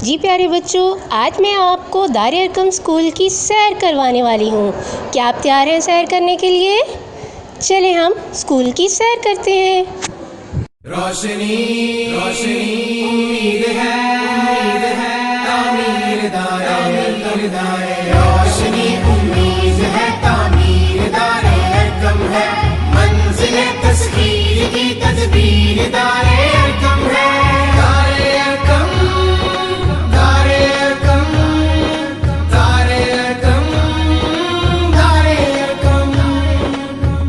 جی پیارے بچوں، آج میں آپ کو دار ارقم اسکول کی سیر کروانے والی ہوں۔ کیا آپ تیار ہیں سیر کرنے کے لیے؟ چلیں ہم اسکول کی سیر کرتے ہیں۔ روشنی روشنی امید ہے تعمیر دار روشنی امید ہے تعمیر دار ارقم ہے، منزل تسخیر کی تدبیر دار ارقم ہے۔ دار ارقم دار ارقم دار ارقم دار ارقم،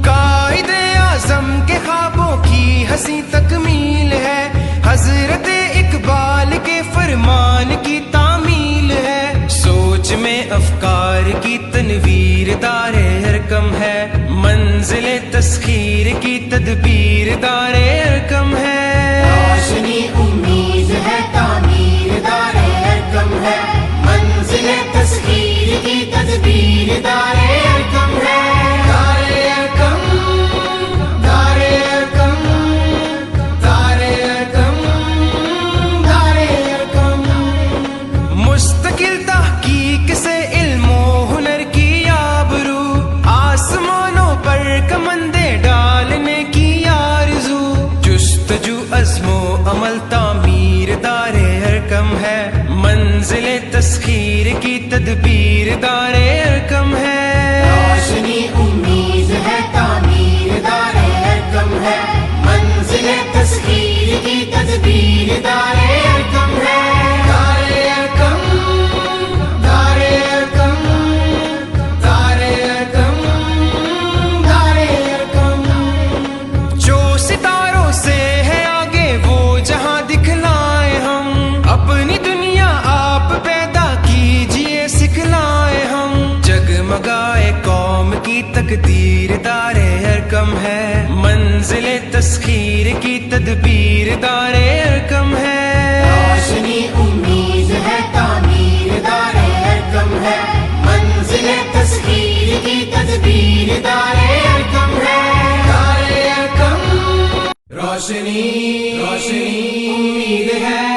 قائد اعظم کے خوابوں کی حسین تکمیل ہے، حضرت اقبال کے فرمان کی تعمیل ہے، سوچ میں افکار کی تنویر دار ارقم ہے، منزل تسخیر کی تدبیر دار ارقم ہے۔ روشنی امید ہے تعمیر دار ارقم ہے، منزل تسخیر کی تدبیر دار ارقم ہے۔ دار ارقم دار ارقم دار ارقم دار ارقم، مستقل تحقیق سے علم و ہنر کی آبرو، آسمانوں پر کمندے ڈالنے کی آرزو، جستجو عزم و عمل تعمیر دار ارقم ہے، منزل تسخیر کی تدبیر دار ارقم ہے۔ روشنی امید ہے تعمیر دار ارقم ہے، منزل تسخیر کی تدبیر دار ارقم ہے۔ دار ارقم دار ارقم دار ارقم دار ارقم، جو ستاروں سے ہے آگے وہ جہاں دکھلائے ہم، اپنی دنیا آپ پیدا کیجئے سکھلائے ہم، جگمگائے قوم کی تقدیر دار ارقم ہے، منزل تسخیر کی تدبیر دار ارقم ہے۔ روشنی امید ہے تعمیر دار ارقم ہے، منزل تسخیر کی تدبیر دار ارقم ہے۔ دار ارقم روشنی روشنی امید ہے